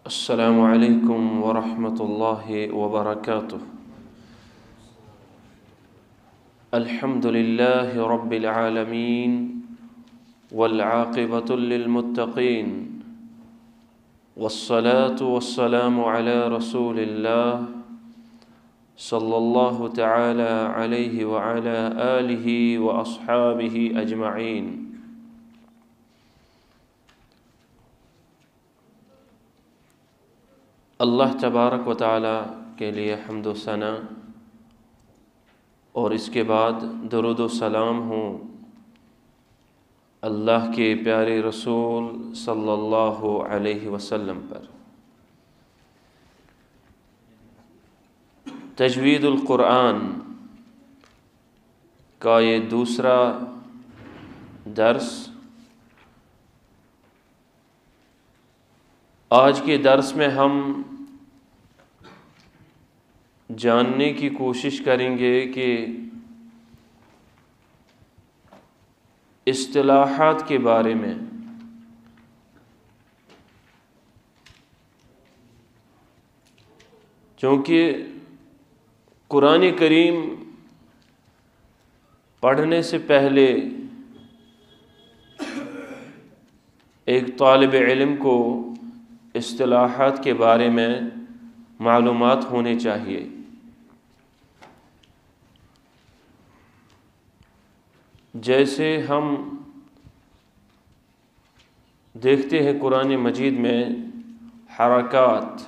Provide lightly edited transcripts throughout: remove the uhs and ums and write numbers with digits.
अस्सलामु अलैकुम वरहमतुल्लाहि वबरकातुह। अल्हम्दुलिल्लाहि रब्बिल आलमीन वल आक़िबतु लिल मुत्तक़ीन वस्सलातु वस्सलामु अला रसूलिल्लाह सल्लल्लाहु तआला अलैहि व अला आलिहि व अस्हाबिहि अजमईन। अल्लाह तबारक व तआला के लिए हम्द व सना और इसके बाद दुरूद व सलाम हो अल्लाह के प्यारे रसूल सल्लल्लाहु अलैहि वसल्लम पर। तजवीदुल कुरान का ये दूसरा दर्स। आज के दर्स में हम जानने की कोशिश करेंगे कि इस्तिलाहात के बारे में। क्योंकि कुरान करीम पढ़ने से पहले एक तालिब इल्म को इस्तिलाहात के बारे में मालूमात होने चाहिए। जैसे हम देखते हैं कुरान मजीद में हरकात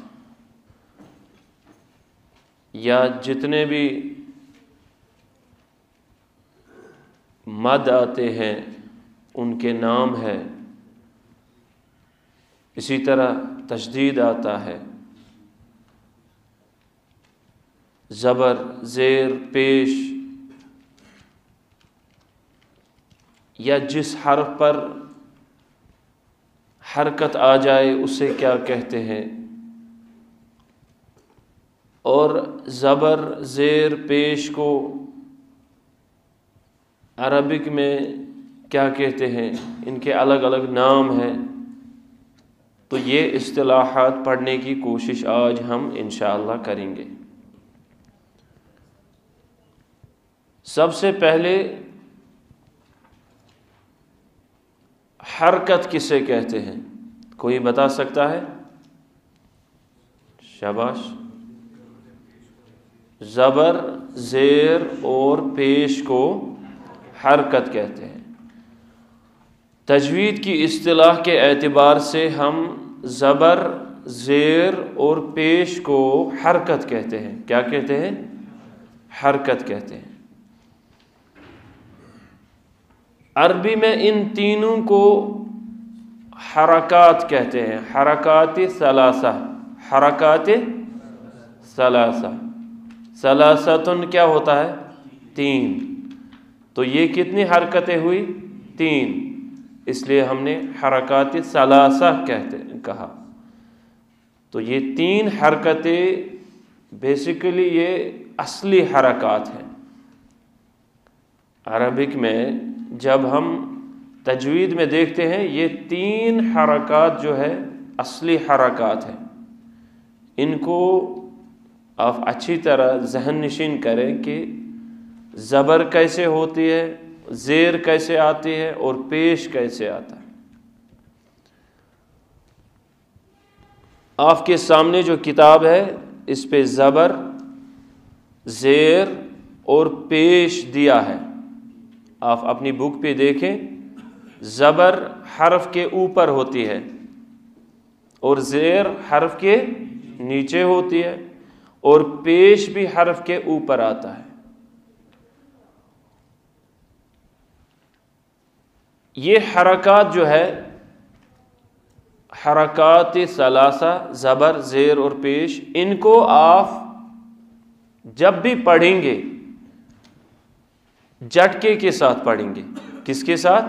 या जितने भी मद आते हैं उनके नाम है। इसी तरह तशदीद आता है, ज़बर, ज़ेर, पेश या जिस हर्फ पर हरकत आ जाए उसे क्या कहते हैं, और ज़बर, ज़ेर, पेश को अरबिक में क्या कहते हैं, इनके अलग अलग नाम हैं। तो ये इस्तिलाहात पढ़ने की कोशिश आज हम इंशाअल्लाह करेंगे। सबसे पहले हरकत किसे कहते हैं, कोई बता सकता है? शाबाश। ज़बर, ज़ेर और पेश को हरकत कहते हैं। तजवीद की इस्तिलाह के एतबार से हम ज़बर, ज़ेर और पेश को हरकत कहते हैं। क्या कहते हैं? हरकत कहते हैं। अरबी में इन तीनों को हरकात कहते हैं। हरकात सलासा, हरकात सलासा। सलासतुन क्या होता है? तीन। तो ये कितनी हरकतें हुई? तीन। इसलिए हमने हरकात सलासा कहा। तो ये तीन हरकतें बेसिकली ये असली हरकात हैं। अरबिक में जब हम तजवीद में देखते हैं ये तीन हरकात जो है असली हरकात हैं। इनको आप अच्छी तरह जहन नशीन करें कि ज़बर कैसे होती है, ज़ेर कैसे आती है और पेश कैसे आता है। आपके सामने जो किताब है इस पे ज़बर, ज़ेर और पेश दिया है। आप अपनी बुक पे देखें, ज़बर हर्फ के ऊपर होती है और ज़ेर हर्फ के नीचे होती है और पेश भी हर्फ के ऊपर आता है। ये हरकात जो है, हरकात सलासा, ज़बर, ज़ेर और पेश, इनको आप जब भी पढ़ेंगे झटके के साथ पढ़ेंगे। किसके साथ?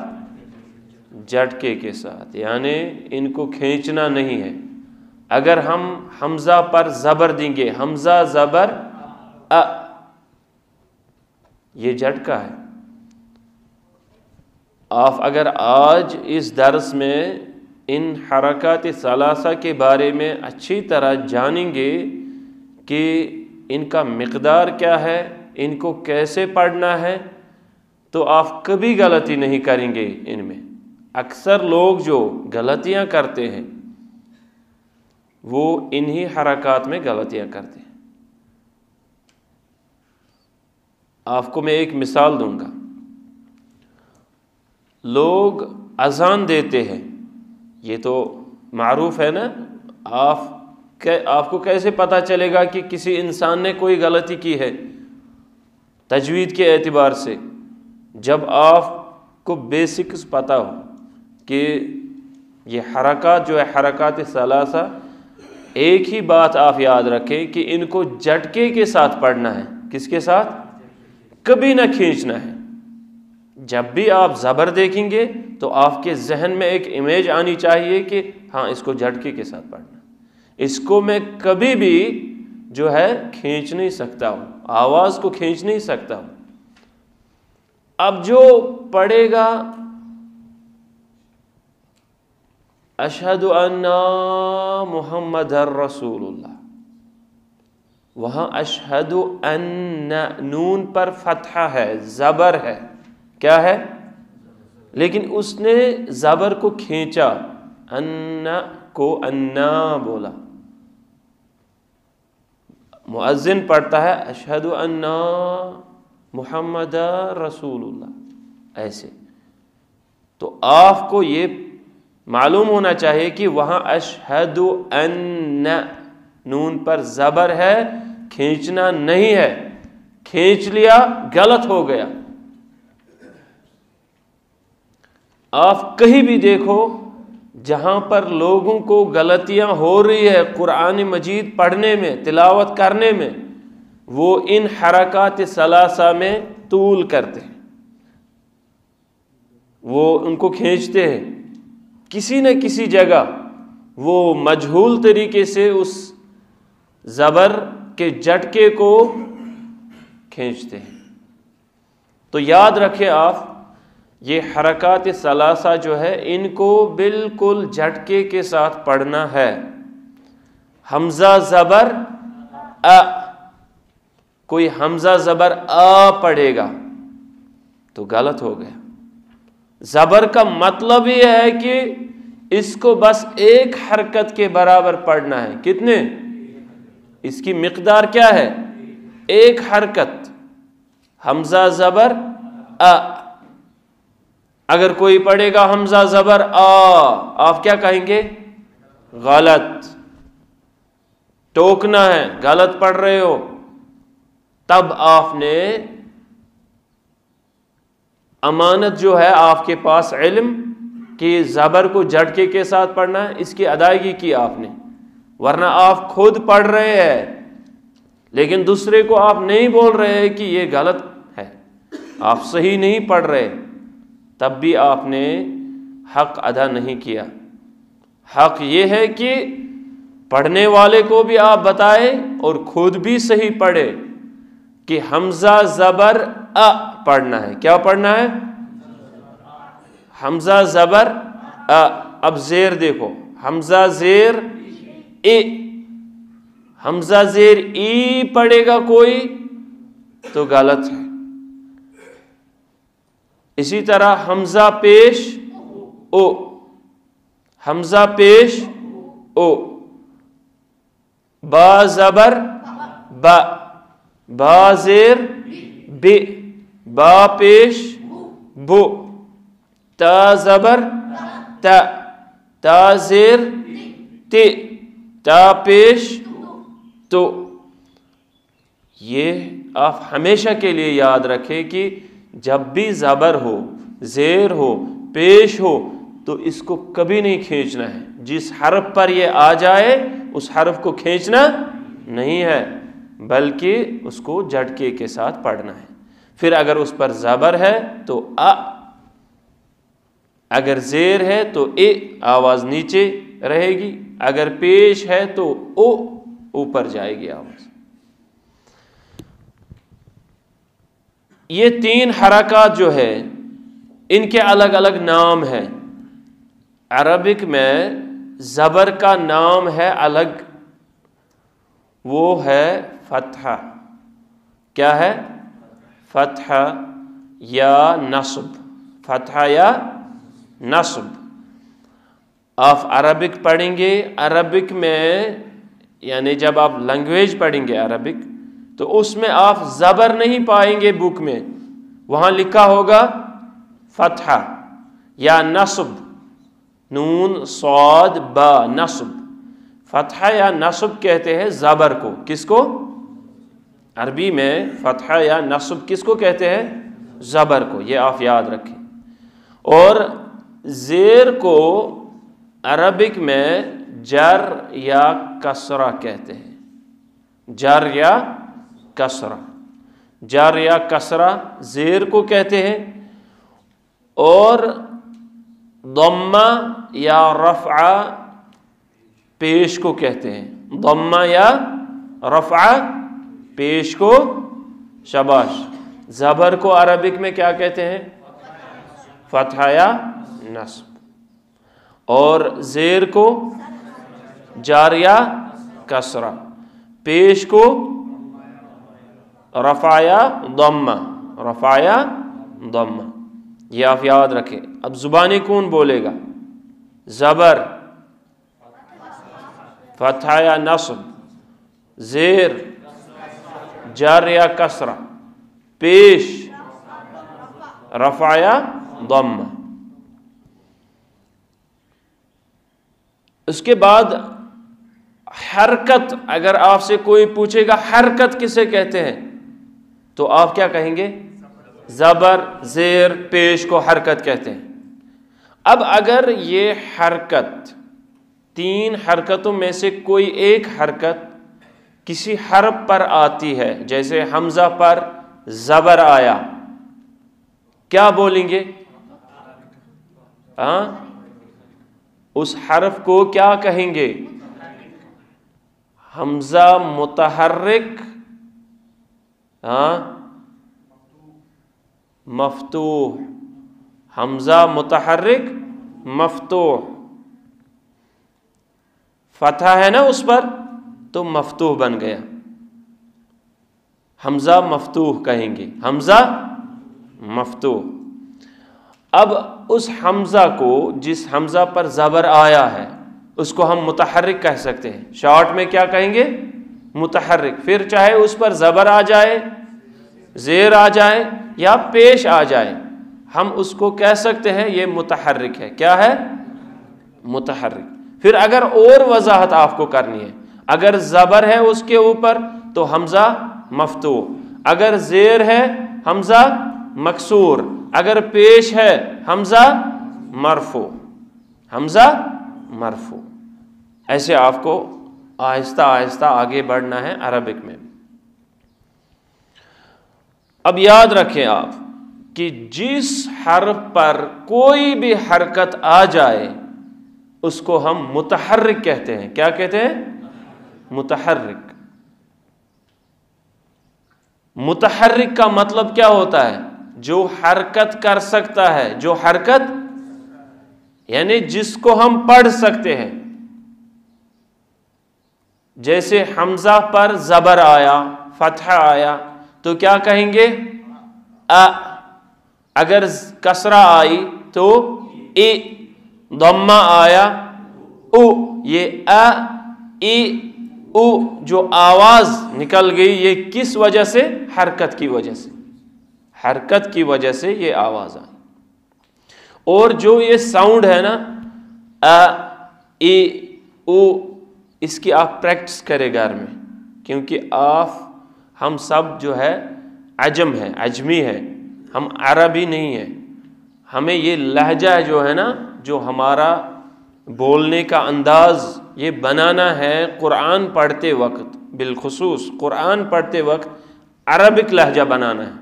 झटके के साथ, यानी इनको खींचना नहीं है। अगर हम हमज़ा पर ज़बर देंगे, हमज़ा ज़बर अ, ये झटका है। आप अगर आज इस दर्स में इन हरकत सलासा के बारे में अच्छी तरह जानेंगे कि इनका मिक़दार क्या है, इनको कैसे पढ़ना है, तो आप कभी गलती नहीं करेंगे इनमें। अक्सर लोग जो गलतियां करते हैं वो इन्हीं हरकत में गलतियां करते हैं। आपको मैं एक मिसाल दूंगा। लोग अजान देते हैं, ये तो मारूफ है ना। आपको कैसे पता चलेगा कि किसी इंसान ने कोई गलती की है तजवीद के एतबार से? जब आपको बेसिक्स पता हो कि ये हरकत जो है हरकत सलासा, एक ही बात आप याद रखें कि इनको झटके के साथ पढ़ना है। किसके साथ? कभी ना खींचना है। जब भी आप ज़बर देखेंगे तो आपके जहन में एक इमेज आनी चाहिए कि हाँ, इसको झटके के साथ पढ़ना। इसको मैं कभी भी जो है खींच नहीं सकता हूँ, आवाज़ को खींच नहीं सकता हूँ। अब जो पढ़ेगा अशहदु अन्ना मुहम्मदर रसूलुल्लाह, वहाँ अशहदु अन्ना नून पर फतहा है, ज़बर है, क्या है? लेकिन उसने ज़बर को खींचा, अन्ना को अन्ना बोला। मुअज्जिन पढ़ता है अशहदु अन्ना मुहम्मद रसूलुल्लाह, ऐसे। तो आपको ये मालूम होना चाहिए कि वहाँ अशहदु अन्ना नून पर ज़बर है, खींचना नहीं है। खींच लिया गलत हो गया। आप कहीं भी देखो जहाँ पर लोगों को गलतियाँ हो रही है कुरान मजीद पढ़ने में, तिलावत करने में, वो इन हरकत सलासा में तूल करते हैं, वो उनको खींचते हैं। किसी न किसी जगह वो मजहूल तरीके से उस ज़बर के झटके को खींचते हैं। तो याद रखें आप, ये हरकत सलासा जो है इनको बिल्कुल झटके के साथ पढ़ना है। हमजा ज़बर अ, कोई हमजा ज़बर आ पढ़ेगा तो गलत हो गया। ज़बर का मतलब ये है कि इसको बस एक हरकत के बराबर पढ़ना है। कितने? इसकी मिक़दार क्या है? एक हरकत। हमजा ज़बर अ, अगर कोई पढ़ेगा हमजा ज़बर आ, आप क्या कहेंगे? गलत। टोकना है, गलत पढ़ रहे हो। तब आपने अमानत जो है आपके पास इल्म कि ज़बर को झटके के साथ पढ़ना है, इसकी अदायगी की आपने। वरना आप खुद पढ़ रहे हैं लेकिन दूसरे को आप नहीं बोल रहे कि ये गलत है, आप सही नहीं पढ़ रहे, तब भी आपने हक अदा नहीं किया। हक ये है कि पढ़ने वाले को भी आप बताएं और खुद भी सही पढ़े कि हमजा ज़बर अ पढ़ना है। क्या पढ़ना है? हमजा ज़बर अ। अब ज़ेर देखो, हमजा ज़ेर ए, हमजा ज़ेर ई पढ़ेगा कोई तो गलत है। इसी तरह हमजा पेश ओ, हमजा पेश ओ, बा ज़बर बा, बा ज़ेर बे, बा पेश बो, ता ज़बर ता, ता ज़ेर ते, ता पेश तो। ये आप हमेशा के लिए याद रखें कि जब भी ज़बर हो, ज़ेर हो, पेश हो, तो इसको कभी नहीं खींचना है। जिस हर्फ पर ये आ जाए उस हर्फ को खींचना नहीं है, बल्कि उसको झटके के साथ पढ़ना है। फिर अगर उस पर ज़बर है तो अ, अगर ज़ेर है तो ए, आवाज़ नीचे रहेगी, अगर पेश है तो ओ, ऊपर जाएगी आवाज़। ये तीन हरकत जो है इनके अलग अलग नाम हैं। अरबिक में ज़बर का नाम है अलग, वो है फतहा। क्या है? फतहा या नस्ब। फतहा या नस्ब। आप अरबिक पढ़ेंगे, अरबिक में यानी जब आप लैंग्वेज पढ़ेंगे अरबिक, तो उसमें आप ज़बर नहीं पाएंगे बुक में, वहाँ लिखा होगा फतहा या नस्ब, नून सौद बा, नस्ब। फतहा या नस्ब कहते हैं ज़बर को। किसको? अरबी में फतहा या नस्ब किसको कहते हैं? ज़बर को। ये आप याद रखें। और ज़ेर को अरबिक में जर या कसरा कहते हैं। जर या कसरा, जर या कसरा ज़ेर को कहते हैं। और दम्मा या रफ़ा पेश को कहते हैं। दम्मा या रफ़ा पेश को, शाबाश। ज़बर को अरबिक में क्या कहते हैं? फतहा या नस्ब। और ज़ेर को जार या कसरा, पेश को रफ़ा या दम्मा, रफ़ा या दम्मा। ये आप याद रखें। अब ज़ुबानी कौन बोलेगा? ज़बर फतहा या नस्ब, ज़ेर जार या कसरा, पेश रफ़ा या दम्मा। उसके बाद हरकत, अगर आपसे कोई पूछेगा हरकत किसे कहते हैं, तो आप क्या कहेंगे? ज़बर ज़ेर पेश को हरकत कहते हैं। अब अगर ये हरकत, तीन हरकतों में से कोई एक हरकत किसी हर्फ पर आती है, जैसे हमज़ा पर ज़बर आया, क्या बोलेंगे? हाँ, उस हर्फ को क्या कहेंगे? हमज़ा मुतहर्रिक, हाँ, मफ्तूह। हमज़ा मुतहर्रिक मफ्तूह। फतहा है ना उस पर, तो मफ्तूह बन गया। हमज़ा मफ्तूह कहेंगे, हमज़ा मफ्तूह। अब उस हमज़ा को, जिस हमज़ा पर ज़बर आया है, उसको हम मुतहर्रिक कह सकते हैं। शॉर्ट में क्या कहेंगे? मुतहर्रिक। फिर चाहे उस पर ज़बर आ जाए, ज़ेर आ जाए या पेश आ जाए, हम उसको कह सकते हैं ये मुतहर्रिक है। क्या है? मुतहर्रिक। फिर अगर और वजाहत आपको करनी है, अगर ज़बर है उसके ऊपर तो हमज़ा मफ्तूह, अगर ज़ेर है हमज़ा मकसूर, अगर पेश है हमज़ा मरफू, हमज़ा मरफू। ऐसे आपको आहिस्ता आहिस्ता आगे बढ़ना है अरबिक में। अब याद रखें आप कि जिस हर्फ पर कोई भी हरकत आ जाए उसको हम मुतहर्रिक कहते हैं। क्या कहते हैं? मुतहर्रिक। मुतहर्रिक का मतलब क्या होता है? जो हरकत कर सकता है, जो हरकत यानी जिसको हम पढ़ सकते हैं। जैसे हमज़ा पर ज़बर आया, फतहा आया, तो क्या कहेंगे? अ। अगर कसरा आई तो ए, दम्मा आया उ। ये अ ई उ जो आवाज़ निकल गई, ये किस वजह से? हरकत की वजह से। हरकत की वजह से ये आवाज़ आई। और जो ये साउंड है ना, अ ई उ, इसकी आप प्रैक्टिस करें घर में, क्योंकि हम सब जो है अजम है, अजमी है, हम अरबी नहीं है। हमें ये लहजा जो है ना, जो हमारा बोलने का अंदाज़, ये बनाना है कुरान पढ़ते वक्त, बिलखुसूस कुरान पढ़ते वक्त अरबिक लहजा बनाना है।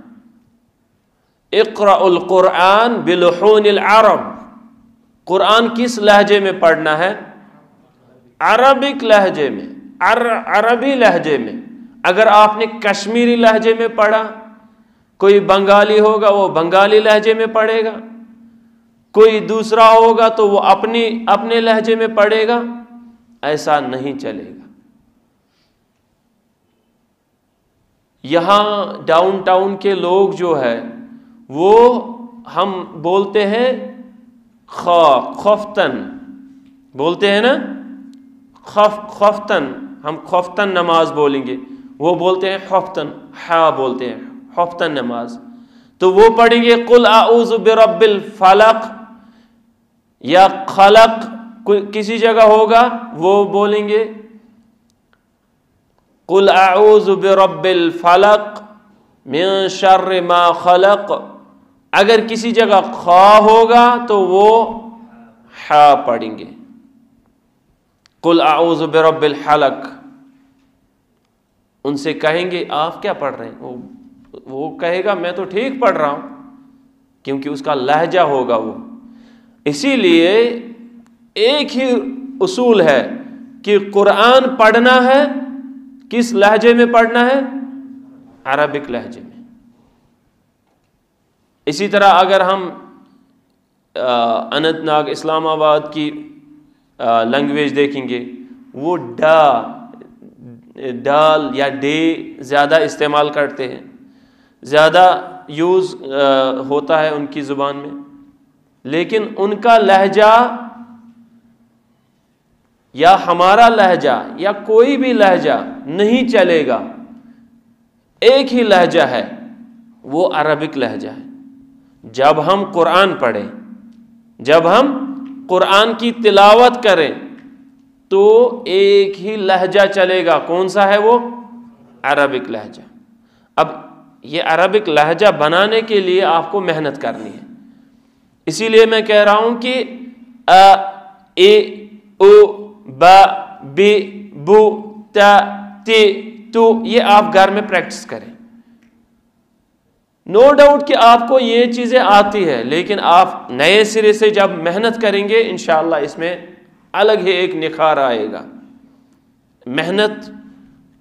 इक़राउल कुरान बिलुहूनिल अरब। कुरान किस लहजे में पढ़ना है? अरबिक लहजे में, अरबी लहजे में। अगर आपने कश्मीरी लहजे में पढ़ा, कोई बंगाली होगा वो बंगाली लहजे में पढ़ेगा, कोई दूसरा होगा तो वो अपने लहजे में पढ़ेगा, ऐसा नहीं चलेगा। यहाँ डाउनटाउन के लोग जो है वो हम बोलते हैं खौफ्तन बोलते हैं ना, खौफ्तन, हम खौफ्तन नमाज बोलेंगे, वो बोलते हैं खौफ्तन, हा बोलते हैं खौफ्तन नमाज। तो वो पढ़ेंगे कुल आऊज़ु बिरब्बिल फलक या खलक, किसी जगह होगा वो बोलेंगे कुल आऊज़ु बिरब्बिल फलक मिन शर्रि मा खलक। अगर किसी जगह खा होगा तो वो हा पढ़ेंगे, कुल आऊज़ु बिरब्बिल फलक। उनसे कहेंगे आप क्या पढ़ रहे हैं, वो कहेगा मैं तो ठीक पढ़ रहा हूं, क्योंकि उसका लहजा होगा वो। इसीलिए एक ही उसूल है कि कुरान पढ़ना है किस लहजे में पढ़ना है, अरबिक लहजे में। इसी तरह अगर हम अनंतनाग इस्लामाबाद की लैंग्वेज देखेंगे, वो डाल या डे ज़्यादा इस्तेमाल करते हैं, ज़्यादा यूज़ होता है उनकी ज़ुबान में, लेकिन उनका लहजा या हमारा लहजा या कोई भी लहजा नहीं चलेगा। एक ही लहजा है, वो अरबिक लहजा है। जब हम कुरान पढ़ें, जब हम कुरान की तिलावत करें तो एक ही लहजा चलेगा। कौन सा है वो, अरबिक लहजा। अब ये अरबिक लहजा बनाने के लिए आपको मेहनत करनी है। इसीलिए मैं कह रहा हूं कि अ ए ओ ब बी बू त ते तु, ये आप घर में प्रैक्टिस करें। नो डाउट कि आपको ये चीजें आती है, लेकिन आप नए सिरे से जब मेहनत करेंगे इंशाअल्लाह इसमें अलग ही एक निखार आएगा। मेहनत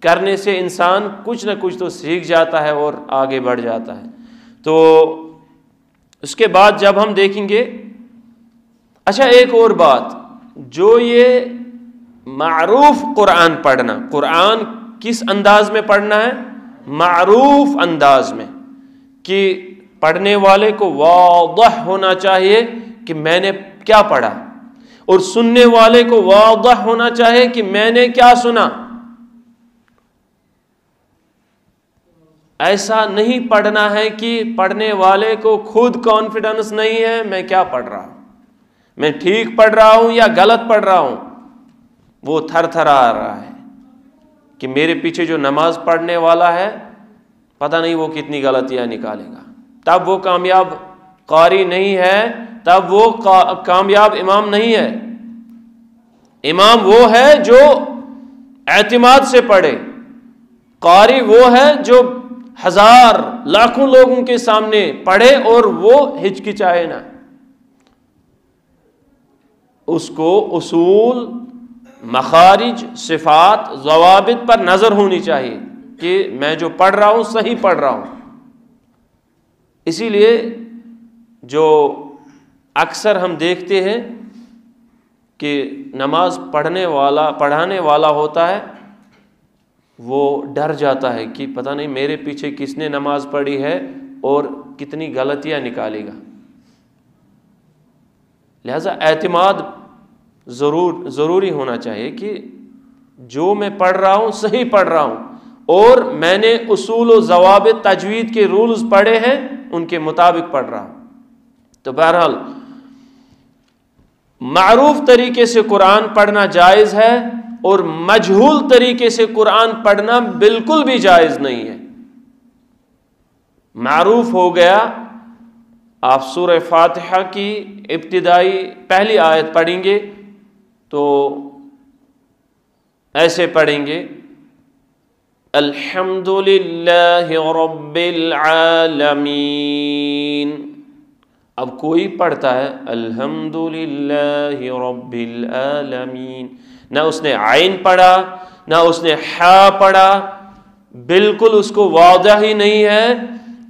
करने से इंसान कुछ ना कुछ तो सीख जाता है और आगे बढ़ जाता है। तो उसके बाद जब हम देखेंगे, अच्छा एक और बात, जो ये मारूफ कुरान पढ़ना, कुरान किस अंदाज में पढ़ना है, मारूफ अंदाज में, कि पढ़ने वाले को वाज़ह होना चाहिए कि मैंने क्या पढ़ा, और सुनने वाले को वाज़ह होना चाहिए कि मैंने क्या सुना। ऐसा नहीं पढ़ना है कि पढ़ने वाले को खुद कॉन्फिडेंस नहीं है मैं क्या पढ़ रहा हूं, मैं ठीक पढ़ रहा हूं या गलत पढ़ रहा हूं। वो थर थर आ रहा है कि मेरे पीछे जो नमाज पढ़ने वाला है पता नहीं वो कितनी गलतियां निकालेगा। तब वो कामयाब कारी नहीं है, तब वो कामयाब इमाम नहीं है। इमाम वो है जो एतिमाद से पढ़े, कारी वो है जो हजार लाखों लोगों के सामने पढ़े और वो हिचकिचाए ना। उसको उसूल, मखारिज, सिफात, ज़वाबित पर नजर होनी चाहिए कि मैं जो पढ़ रहा हूं सही पढ़ रहा हूं। इसीलिए जो अक्सर हम देखते हैं कि नमाज पढ़ाने वाला होता है, वो डर जाता है कि पता नहीं मेरे पीछे किसने नमाज पढ़ी है और कितनी गलतियां निकालेगा। लिहाजा एतिमाद ज़रूरी होना चाहिए कि जो मैं पढ़ रहा हूँ सही पढ़ रहा हूँ और मैंने उसूल व ज़वाबित तजवीद के रूल्स पढ़े हैं, उनके मुताबिक पढ़ रहा हूँ। तो बहरहाल मारूफ तरीके से कुरान पढ़ना जायज़ है और मजहूल तरीके से कुरान पढ़ना बिल्कुल भी जायज़ नहीं है। मारूफ हो गया, आप सूरह फातिहा की इब्तिदाई पहली आयत पढ़ेंगे तो ऐसे पढ़ेंगे अल्हम्दुलिल्लाहि रब्बिल आलमीन। अब कोई पढ़ता है अल्हम्दुलिल्लाहि रब्बिल आलमीन, ना उसने आइन पढ़ा ना उसने हा पढ़ा, बिल्कुल उसको वाज़ह ही नहीं है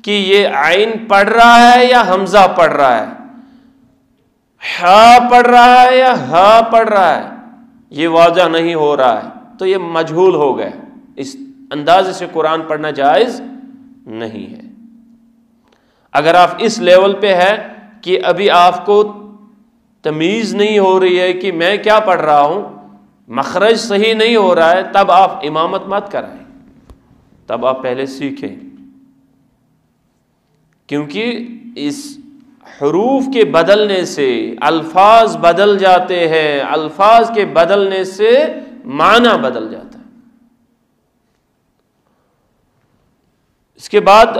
कि ये आइन पढ़ रहा है या हमजा पढ़ रहा है। हा पढ़ रहा है या हा पढ़ रहा है, ये वाज़ह नहीं हो रहा है, तो ये मजहूल हो गया। इस अंदाजे से कुरान पढ़ना जायज़ नहीं है। अगर आप इस लेवल पे है कि अभी आपको तमीज़ नहीं हो रही है कि मैं क्या पढ़ रहा हूं, मखरज सही नहीं हो रहा है, तब आप इमामत मत कराएं, तब आप पहले सीखें। क्योंकि इस हुरूफ के बदलने से अल्फाज बदल जाते हैं, अल्फाज के बदलने से माना बदल जाता है। इसके बाद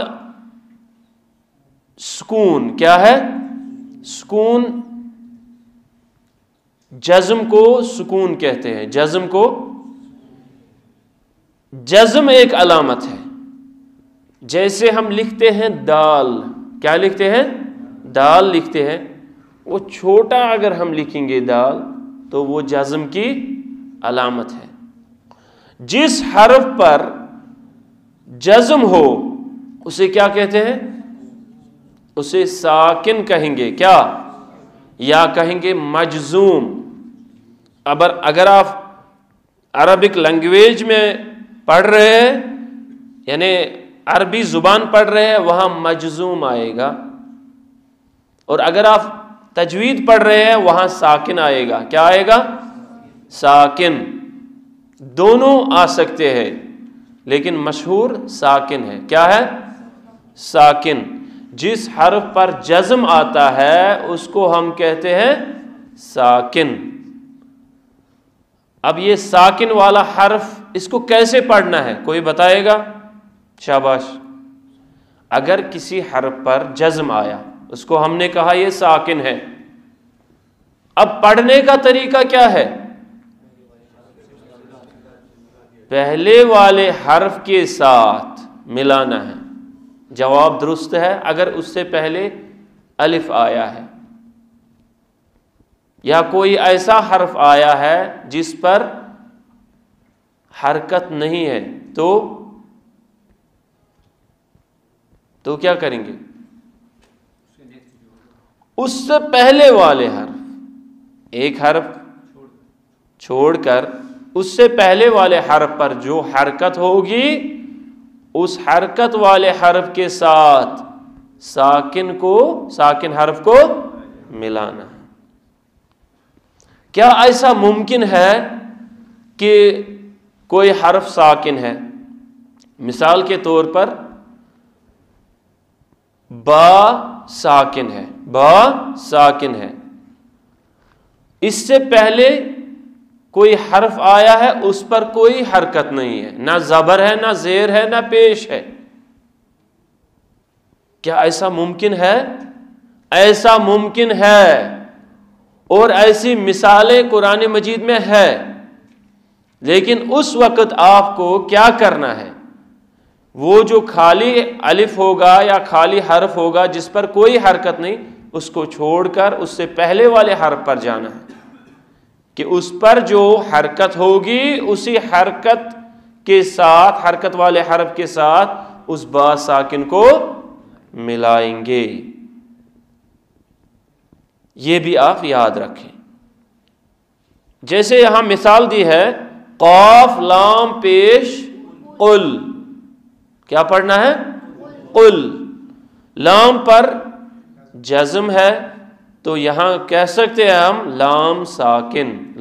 सुकून क्या है? सुकून, जज्म को सुकून कहते हैं। जज्म को, जज्म एक अलामत है। जैसे हम लिखते हैं दाल, क्या लिखते हैं? दाल लिखते हैं। वो छोटा अगर हम लिखेंगे दाल तो वो जज्म की अलामत है। जिस हर्फ पर जज्म हो उसे क्या कहते हैं? उसे साकिन कहेंगे। क्या? या कहेंगे मजजूम। अगर आप अरबिक लैंग्वेज में पढ़ रहे हैं, यानी अरबी जुबान पढ़ रहे हैं, वहां मजजूम आएगा। और अगर आप तजवीद पढ़ रहे हैं वहां साकिन आएगा। क्या आएगा? साकिन। दोनों आ सकते हैं, लेकिन मशहूर साकिन है। क्या है? साकिन। जिस हर्फ पर जज्म आता है उसको हम कहते हैं साकिन। अब ये साकिन वाला हर्फ, इसको कैसे पढ़ना है, कोई बताएगा? शाबाश। अगर किसी हर्फ पर जज्म आया, उसको हमने कहा ये साकिन है, अब पढ़ने का तरीका क्या है? पहले वाले हर्फ के साथ मिलाना है। जवाब दुरुस्त है अगर उससे पहले अलिफ आया है या कोई ऐसा हर्फ आया है जिस पर हरकत नहीं है, तो क्या करेंगे? उससे पहले वाले हर्फ, एक हर्फ छोड़कर उससे पहले वाले हर्फ पर जो हरकत होगी, उस हरकत वाले हर्फ के साथ साकिन हर्फ को मिलाना है। क्या ऐसा मुमकिन है कि कोई हर्फ साकिन है? मिसाल के तौर पर बा साकिन है, बा साकिन है, इससे पहले कोई हर्फ आया है, उस पर कोई हरकत नहीं है, ना जबर है, ना जेर है, ना पेश है। क्या ऐसा मुमकिन है? ऐसा मुमकिन है, और ऐसी मिसालें कुरान मजीद में है। लेकिन उस वक्त आपको क्या करना है? वो जो खाली अलिफ होगा या खाली हर्फ होगा जिस पर कोई हरकत नहीं, उसको छोड़कर उससे पहले वाले हर्फ पर जाना है कि उस पर जो हरकत होगी उसी हरकत के साथ, हरकत वाले हर्फ के साथ उस बा साकिन को मिलाएंगे। ये भी आप याद रखें। जैसे यहां मिसाल दी है, कौफ लाम पेश कुल, क्या पढ़ना है? कुल। लाम पर जज्म है, तो यहां कह सकते हैं हम लाम साकिन।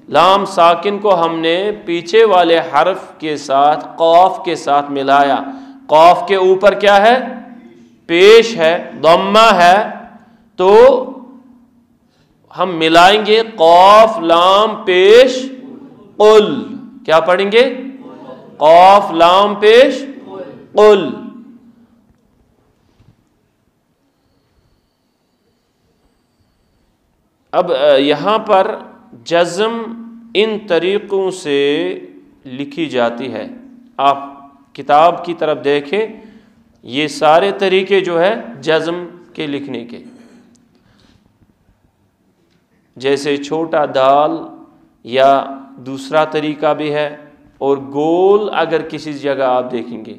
लाम साकिन को हमने पीछे वाले हर्फ के साथ, कौफ के साथ मिलाया। कौफ के ऊपर क्या है? पेश है, दम्मा है, तो हम मिलाएंगे कौफ लाम पेश कुल। क्या पढ़ेंगे? कौफ लाम पेश कुल। अब यहां पर जज्म इन तरीकों से लिखी जाती है। आप किताब की तरफ देखें, ये सारे तरीके जो है जज्म के लिखने के, जैसे छोटा दाल, या दूसरा तरीका भी है, और गोल अगर किसी जगह आप देखेंगे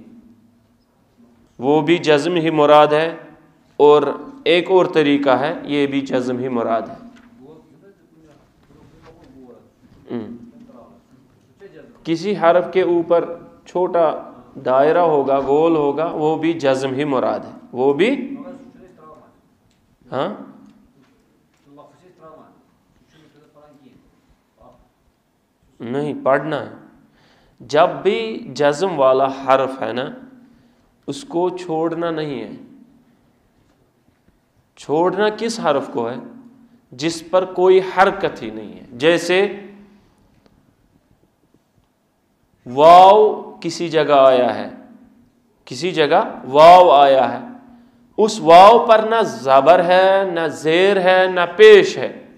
वो भी जज्म ही मुराद है। और एक और तरीका है, ये भी जज़्म ही मुराद है। किसी हरफ के ऊपर छोटा दायरा होगा, गोल होगा, वो भी जज़्म ही मुराद है, वो भी। हाँ, नहीं पढ़ना है। जब भी जज़्म वाला हरफ है ना, उसको छोड़ना नहीं है। छोड़ना किस हरफ को है? जिस पर कोई हरकत ही नहीं है। जैसे वाव किसी जगह आया है, किसी जगह वाव आया है, उस वाव पर ना ज़बर है, ना ज़ेर है, ना पेश है,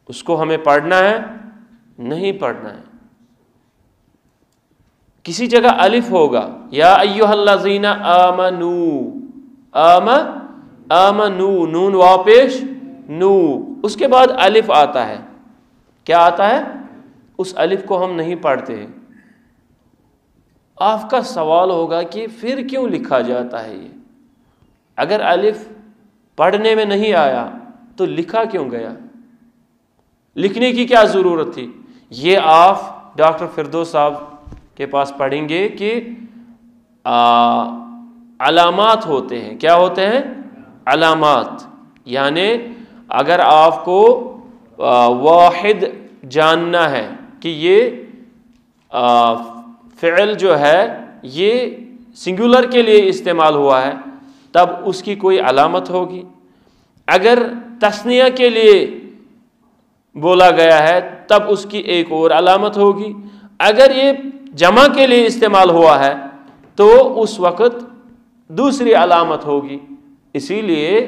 उसको हमें पढ़ना है? नहीं पढ़ना है। किसी जगह अलिफ होगा, या अय्युहल्लज़ीना आमनू, आमनू, नून वाव पेश नू, उसके बाद अलिफ आता है। क्या आता है? उस अलिफ को हम नहीं पढ़ते हैं। आपका सवाल होगा कि फिर क्यों लिखा जाता है ये? अगर अलिफ पढ़ने में नहीं आया तो लिखा क्यों गया? लिखने की क्या ज़रूरत थी? ये आप डॉक्टर फिरदौस साहब के पास पढ़ेंगे कि अलामात होते हैं। क्या होते हैं? अलामात। यानी अगर आपको वाहिद जानना है कि ये फ़िल जो है ये सिंगुलर के लिए इस्तेमाल हुआ है, तब उसकी कोई अलामत होगी। अगर तस्निया के लिए बोला गया है तब उसकी एक और अलामत होगी। अगर ये जमा के लिए इस्तेमाल हुआ है तो उस वक़्त दूसरी अलामत होगी। इसीलिए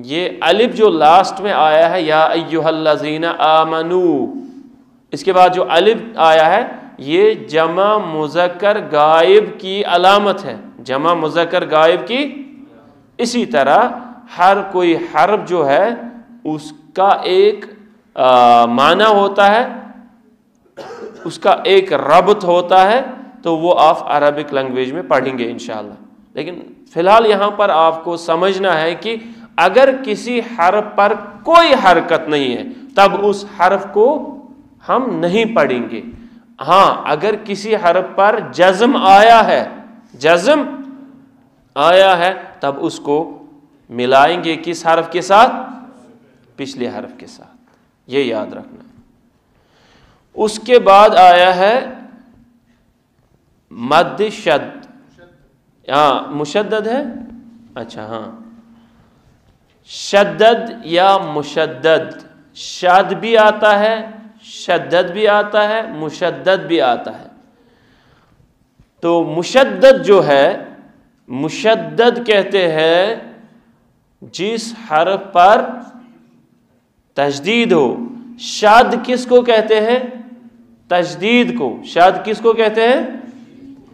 ये अलिफ जो लास्ट में आया है, या अय्युहल्लज़ीना आमनू, इसके बाद जो अलिफ आया है ये जमा मुज़क्कर गायब की अलामत है, जमा मुज़क्कर गायब की। इसी तरह हर कोई हर्फ जो है उसका एक माना होता है, उसका एक रब्त होता है, तो वो आप अरबिक लैंग्वेज में पढ़ेंगे इंशाअल्लाह। लेकिन फ़िलहाल यहाँ पर आपको समझना है कि अगर किसी हर्फ पर कोई हरकत नहीं है तब उस हर्फ को हम नहीं पढ़ेंगे। हाँ, अगर किसी हर्फ पर जज़्म आया है, जज़्म आया है, तब उसको मिलाएंगे किस हर्फ के साथ? पिछले हर्फ के साथ। ये याद रखना। उसके बाद आया है मद्द शद। हाँ, मुशद्दद है। अच्छा, हाँ, शद्दद या मुशद्दद, शद भी आता है, शद्दद भी आता है, मुशद्दद भी आता है। तो मुशद्दद जो है, मुशद्दद कहते हैं जिस हर्फ पर तशदीद हो। शद किसको कहते हैं? तशदीद को। शद किसको कहते हैं?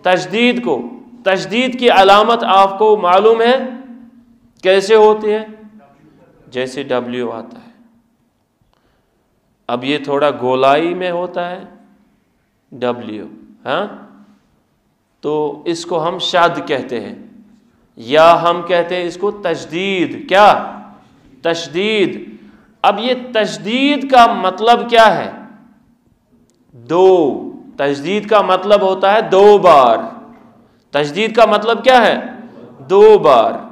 तशदीद को। तशदीद की अलामत आपको मालूम है कैसे होती है? जैसे W आता है। अब ये थोड़ा गोलाई में होता है W, हाँ, तो इसको हम शद कहते हैं, या हम कहते हैं इसको तशदीद। क्या? तशदीद। अब ये तशदीद का मतलब क्या है? दो। तशदीद का मतलब होता है दो बार। तशदीद का मतलब क्या है? दो बार।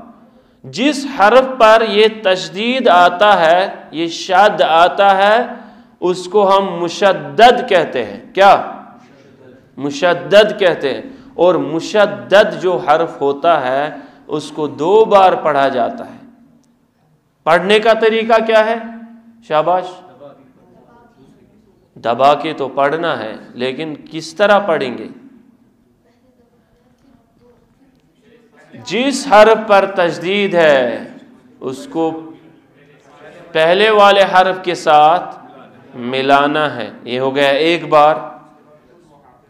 जिस हर्फ पर ये तशदीद आता है, ये शद आता है, उसको हम मुशद्दद कहते हैं। क्या? मुशद्दद कहते हैं। और मुशद्दद जो हर्फ होता है उसको दो बार पढ़ा जाता है। पढ़ने का तरीका क्या है? शाबाश, दबा के तो पढ़ना है, लेकिन किस तरह पढ़ेंगे? जिस हर्फ पर तशदीद है उसको पहले वाले हर्फ के साथ मिलाना है। ये हो गया एक बार।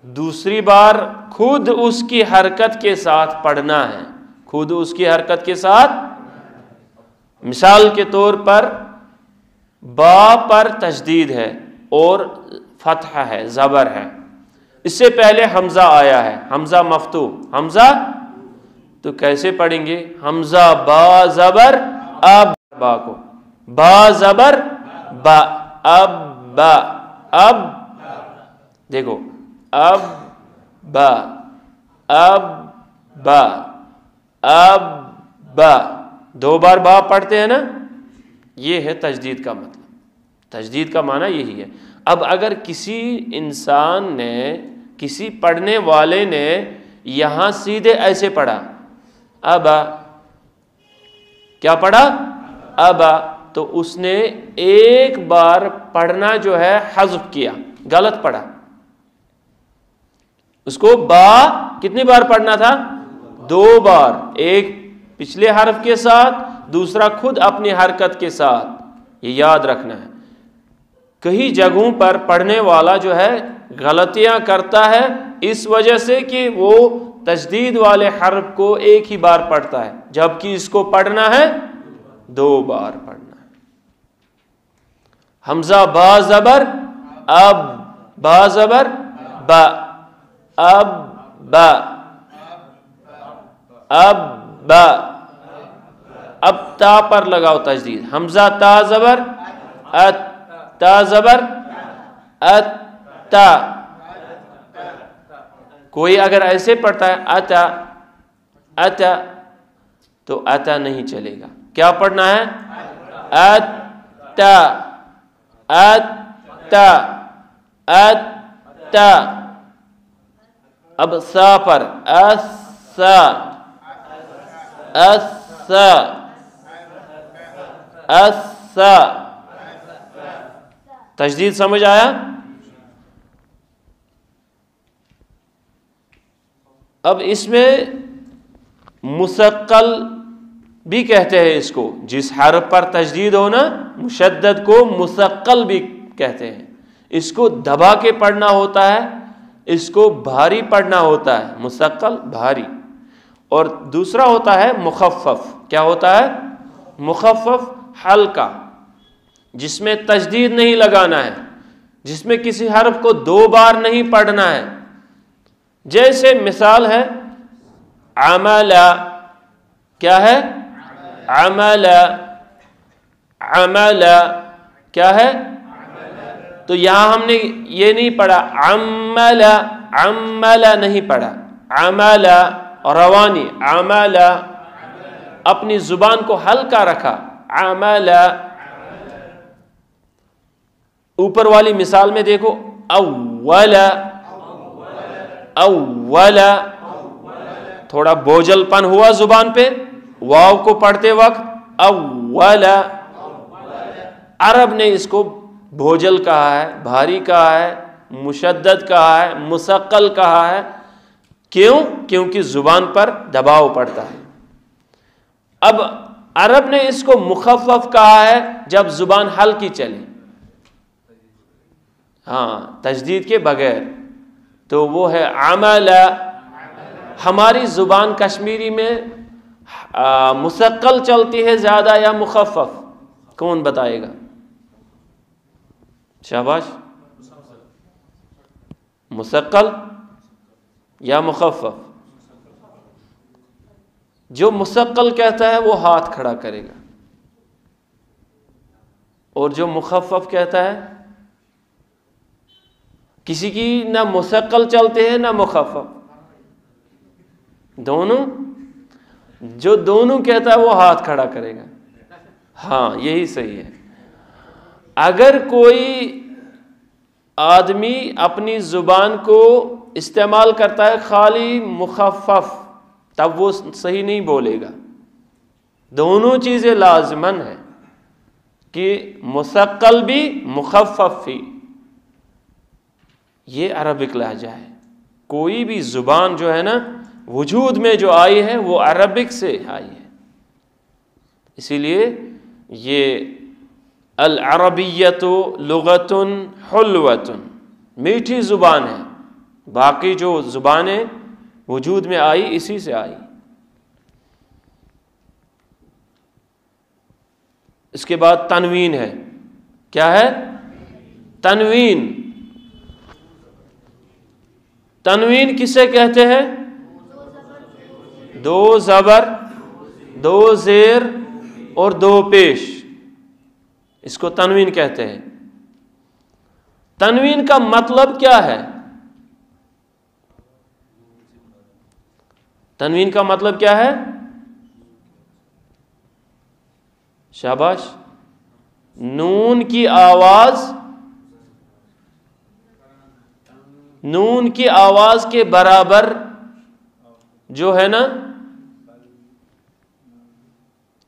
दूसरी बार खुद उसकी हरकत के साथ पढ़ना है, खुद उसकी हरकत के साथ। मिसाल के तौर पर बा पर तशदीद है और फतहा है, ज़बर है। इससे पहले हमज़ा आया है, हमज़ा मफ्तू, हमज़ा, तो कैसे पढ़ेंगे? हमजा बा ज़बर अब, बा को बा ज़बर बा, अब बा, अब देखो अब बा, अब बा, अब बा, 2 बार बा पढ़ते हैं ना, ये है तजदीद का मतलब। तजदीद का माना यही है। अब अगर किसी इंसान ने, किसी पढ़ने वाले ने यहां सीधे ऐसे पढ़ा, अबा, क्या पढ़ा? अबा, तो उसने एक बार पढ़ना जो है हज़्फ़ किया, गलत पढ़ा। उसको बा कितनी बार पढ़ना था? 2 बार, एक पिछले हर्फ के साथ, दूसरा खुद अपनी हरकत के साथ। ये याद रखना है। कई जगहों पर पढ़ने वाला जो है गलतियां करता है इस वजह से कि वो तजदीद वाले हर्फ को एक ही बार पढ़ता है, जबकि इसको पढ़ना है 2 बार पढ़ना है। हमजा बा ज़बर अब, बा ज़बर बा, अब बा, अब बा, अब ता पर लगाओ तजदीद। हमजा ता ज़बर अत, ता ज़बर अत, ता। कोई अगर ऐसे पढ़ता है अता अता, तो अता नहीं चलेगा। क्या पढ़ना है? अता अता अता। अब सा पर अस्सा अस्सा अस्सा। तजदीद समझ आया? अब इसमें मुसक्कल भी कहते हैं इसको, जिस हर्फ पर तजदीद हो ना, मुशद्दद को मुसक्कल भी कहते हैं। इसको दबा के पढ़ना होता है, इसको भारी पढ़ना होता है, मुसक्कल भारी। और दूसरा होता है मुखफ़फ़। क्या होता है? मुखफ़फ़ हल्का, जिसमें तजदीद नहीं लगाना है, जिसमें किसी हर्फ को 2 बार नहीं पढ़ना है। जैसे मिसाल है अमला, क्या है? अमला, अमला क्या है? तो यहां हमने ये नहीं पढ़ा अमला, अमला नहीं पढ़ा, अमला रवानी, अमला अपनी जुबान को हल्का रखा, अमला। ऊपर वाली मिसाल में देखो अव्वला, अव्वला, थोड़ा बोझलपन हुआ जुबान पे वाव को पढ़ते वक्त, अव्वला। अरब ने इसको बोझल कहा है, भारी कहा है, मुशद्दद कहा है, मुसक्कल कहा है। क्यों? क्योंकि जुबान पर दबाव पड़ता है। अब अरब ने इसको मुखफ़फ़ कहा है जब जुबान हल्की चले, हाँ, तजदीद के बगैर, तो वो है अमला। हमारी जुबान कश्मीरी में मुसक्कल चलती है ज़्यादा या मुखफ़फ़? कौन बताएगा? शाबाश। मुसक्कल या मुखफ़फ़? जो मुसक्कल कहता है वो हाथ खड़ा करेगा, और जो मुखफ़फ़ कहता है, किसी की ना मुसक्कल चलते हैं ना मुखफ़फ़, दोनों। जो दोनों कहता है वो हाथ खड़ा करेगा। हाँ, यही सही है। अगर कोई आदमी अपनी जुबान को इस्तेमाल करता है खाली मुखफ़फ़, तब वो सही नहीं बोलेगा। दोनों चीज़ें लाज़िमन है कि मुसक्कल भी मुखफ़फ़ भी। ये अरबिक लहजा है। कोई भी जुबान जो है ना वजूद में जो आई है वो अरबिक से आई है। इसीलिए ये अल अरबिय्यतु लुगतुन हुल्वतुन, मीठी ज़ुबान है। बाकी जो ज़ुबानें वजूद में आई इसी से आई। इसके बाद तनवीन है। क्या है? तनवीन। तनवीन किसे कहते हैं? दो ज़बर, दो ज़ेर और दो पेश, इसको तनवीन कहते हैं। तनवीन का मतलब क्या है? तनवीन का मतलब क्या है? शाबाश। नून की आवाज, नून की आवाज के बराबर जो है ना,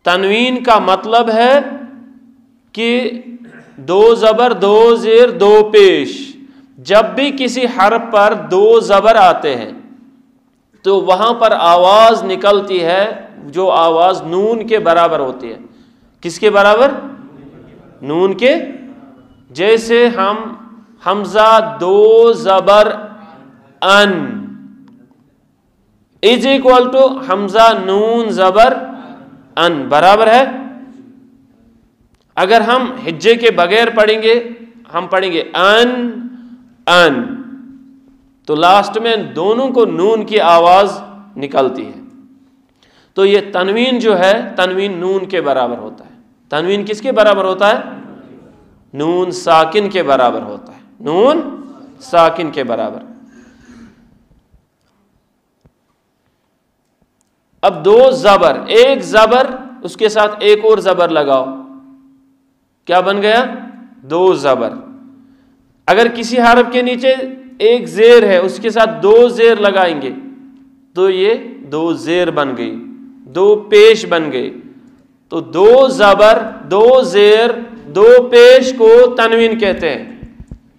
तनवीन का मतलब है कि दो ज़बर, दो ज़ेर, दो पेश। जब भी किसी हर्फ पर दो ज़बर आते हैं तो वहां पर आवाज निकलती है जो आवाज नून के बराबर होती है। किसके बराबर? नून के। जैसे हम हमजा दो ज़बर अन इज इक्वल टू हमजा नून ज़बर अन, बराबर है। अगर हम हिज्जे के बगैर पढ़ेंगे, हम पढ़ेंगे अन अन, तो लास्ट में दोनों को नून की आवाज निकलती है। तो ये तनवीन जो है, तनवीन नून के बराबर होता है। तनवीन किसके बराबर होता है? नून साकिन के बराबर होता है। नून साकिन के बराबर। अब दो ज़बर, एक ज़बर उसके साथ एक और ज़बर लगाओ, क्या बन गया? दो ज़बर। अगर किसी हरफ के नीचे एक ज़ेर है, उसके साथ दो ज़ेर लगाएंगे तो ये दो ज़ेर बन गई, दो पेश बन गए। तो दो ज़बर, दो ज़ेर, दो पेश को तनवीन कहते हैं।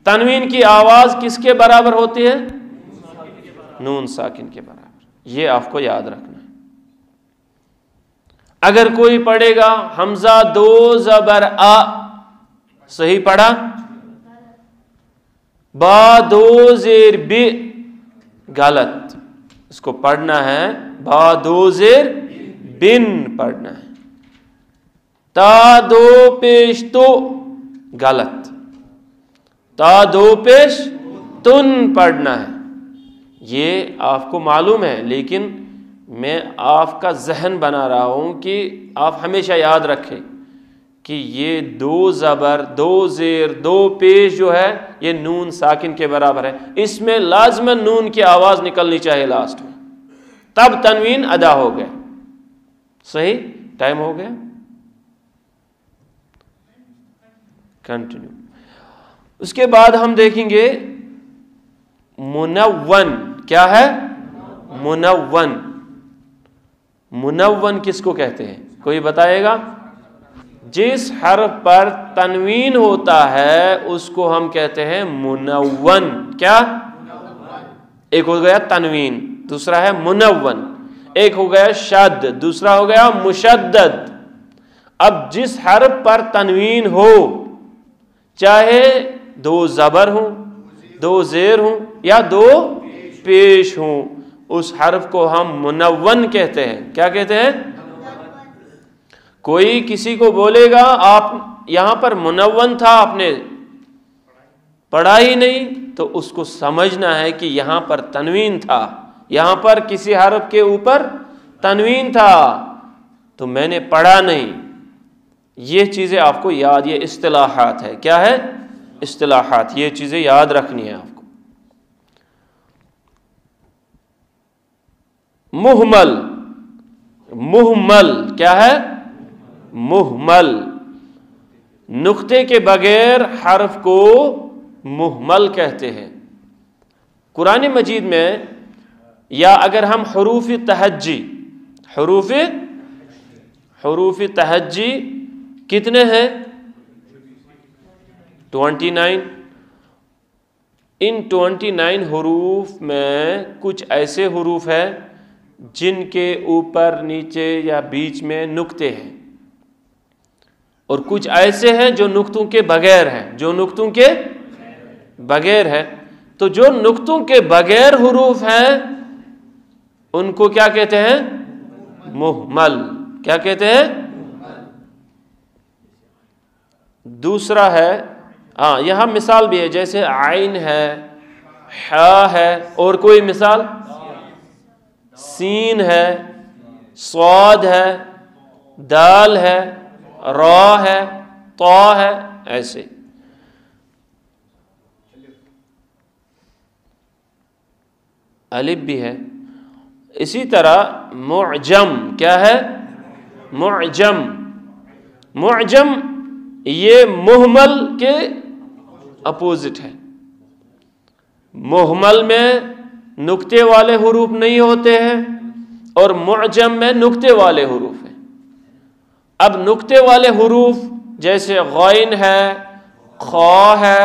तनवीन की आवाज किसके बराबर होती है? नून साकिन के बराबर। ये आपको याद रखना है। अगर कोई पढ़ेगा हमजा दो ज़बर आ, सही पढ़ा। बा दो ज़ेर बी, गलत। इसको पढ़ना है बा दो ज़ेर बिन पढ़ना है। ता दो पेश तो, गलत। ता दो पेश तुन पढ़ना है। ये आपको मालूम है, लेकिन मैं आपका जहन बना रहा हूं कि आप हमेशा याद रखें कि ये दो ज़बर, दो ज़ेर, दो पेश जो है ये नून साकिन के बराबर है। इसमें लाज़िमन नून की आवाज़ निकलनी चाहिए लास्ट में, तब तनवीन अदा हो गया। सही? टाइम हो गया, कंटिन्यू। उसके बाद हम देखेंगे मुनव्वन। क्या है? मुनव्वन। मुनव्वन किसको कहते हैं? कोई बताएगा? जिस हर्फ पर तनवीन होता है उसको हम कहते हैं मुनव्वन। क्या? एक हो गया तनवीन, दूसरा है मुनव्वन। एक हो गया शद, दूसरा हो गया मुशद्दद। अब जिस हर्फ पर तनवीन हो, चाहे दो ज़बर हो, दो ज़ेर हो या दो पेश हो, उस हर्फ को हम मुनव्वन कहते हैं। क्या कहते हैं? कोई किसी को बोलेगा आप यहां पर मुनव्वन था, आपने पढ़ा ही नहीं, तो उसको समझना है कि यहां पर तनवीन था, यहां पर किसी हर्फ के ऊपर तनवीन था, तो मैंने पढ़ा नहीं। ये चीजें आपको याद, ये इस्तिलाहात है। क्या है? इस्तिलाहात। ये चीजें याद रखनी है आपको। मुहमल। मुहमल क्या है? मुहमल। नुक्ते के बगैर हर्फ को मुहमल कहते हैं। कुरान मजीद में, या अगर हम हुरूफ तहज्जी, हुरूफ तहज्जी कितने हैं? 29। इन 29 हुरूफ में कुछ ऐसे हुरूफ हैं जिनके ऊपर, नीचे या बीच में नुक्ते हैं, और कुछ ऐसे हैं जो नुक्तों के बगैर हैं, जो नुक्तों के बगैर है। तो जो नुक्तों के बगैर हुरूफ हैं उनको क्या कहते हैं? मुहमल। क्या कहते हैं? दूसरा है, हाँ यहां मिसाल भी है, जैसे आइन है, हा है, और कोई मिसाल? सीन है, सौद है, दाल है, रा है, तौ है, ऐसे। अलिफ भी है। इसी तरह मुअजम, क्या है? मुअजम। मुअजम ये मुहमल के अपोजिट है। मुहमल में नुक्ते वाले हुरूफ नहीं होते हैं और मुअजम में नुक्ते वाले हुरूफ हैं। अब नुक्ते वाले हुरूफ जैसे गैन है, खा है,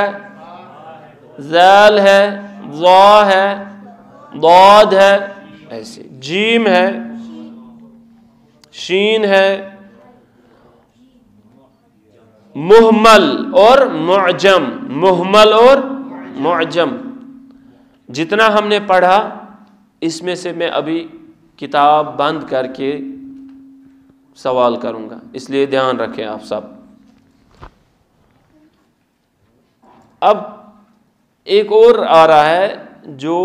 ज़ाल है, ज़ा है, दाद है, ऐसे जीम है, शीन है। मुहमल और मुअजम, मुहमल और मुअजम जितना हमने पढ़ा, इसमें से मैं अभी किताब बंद करके सवाल करूंगा, इसलिए ध्यान रखें आप सब। अब एक और आ रहा है जो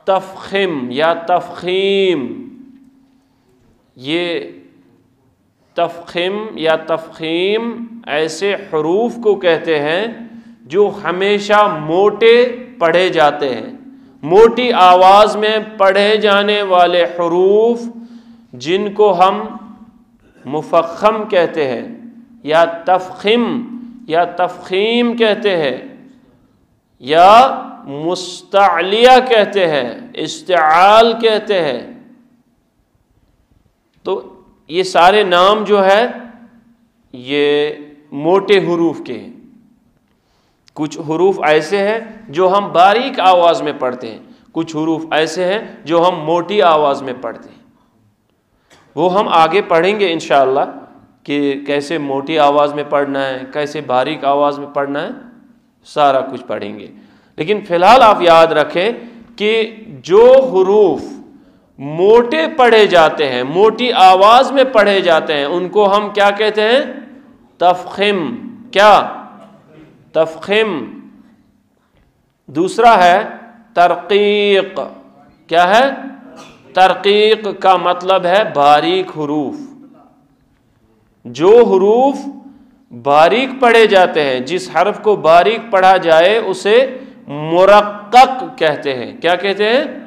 तफखीम या तफखीम। ये तफखीम या तफखीम ऐसे हुरूफ को कहते हैं जो हमेशा मोटे पढ़े जाते हैं, मोटी आवाज़ में पढ़े जाने वाले हुरूफ जिनको हम मुफख्खम कहते हैं या तफखीम कहते हैं या मुस्तअलिया कहते हैं, इस्तिआल कहते हैं। तो ये सारे नाम जो है ये मोटे हुरूफ के हैं। कुछ हुरूफ ऐसे हैं जो हम बारीक आवाज़ में पढ़ते हैं, कुछ हुरूफ ऐसे हैं जो हम मोटी आवाज़ में पढ़ते हैं। वो हम आगे पढ़ेंगे इंशाअल्लाह कि कैसे मोटी आवाज़ में पढ़ना है, कैसे बारीक आवाज़ में पढ़ना है, सारा कुछ पढ़ेंगे। लेकिन फ़िलहाल आप याद रखें कि जो हुरूफ मोटे पढ़े जाते हैं, मोटी आवाज़ में पढ़े जाते हैं, उनको हम क्या कहते हैं? तफखीम। क्या? तफखीम। दूसरा है तरकीक। क्या है? तरकीक का मतलब है बारीक हुरूफ। जो हुरूफ बारीक पढ़े जाते हैं, जिस हर्फ को बारीक पढ़ा जाए उसे मुरक्कक कहते हैं। क्या कहते हैं?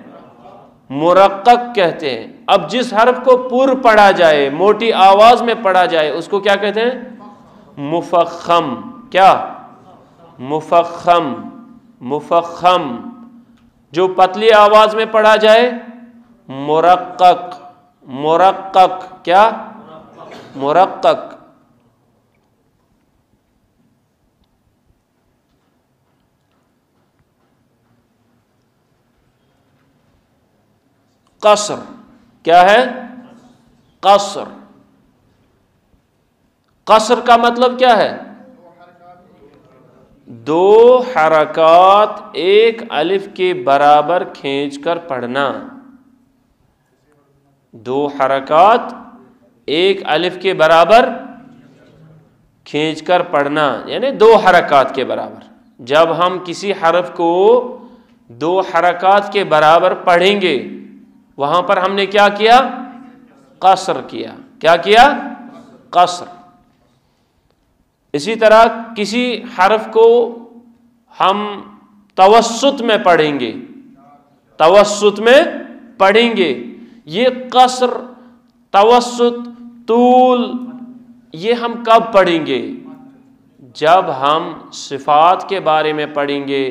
मुरक्कक कहते हैं। अब जिस हर्फ को पुर पढ़ा जाए, मोटी आवाज में पढ़ा जाए, उसको क्या कहते हैं? मुफख्खम। क्या? मुफख्खम। मुफख्खम। जो पतली आवाज में पढ़ा जाए मुरक्कक। मुरक्कक। क्या? मुरक्कक। कसर। क्या है? कसर। कसर का मतलब क्या है? दो हरकात एक अलिफ के बराबर खींचकर पढ़ना। दो हरकात एक अलिफ के बराबर खींचकर पढ़ना, यानी दो हरकात के बराबर। जब हम किसी हरफ को दो हरकात के बराबर पढ़ेंगे, वहां पर हमने क्या किया? कसर किया। क्या किया? कसर। इसी तरह किसी हरफ को हम तवस्सुत में पढ़ेंगे, तवस्सुत में पढ़ेंगे। ये कसर, तवस्सुत, तूल, ये हम कब पढ़ेंगे? जब हम सिफात के बारे में पढ़ेंगे,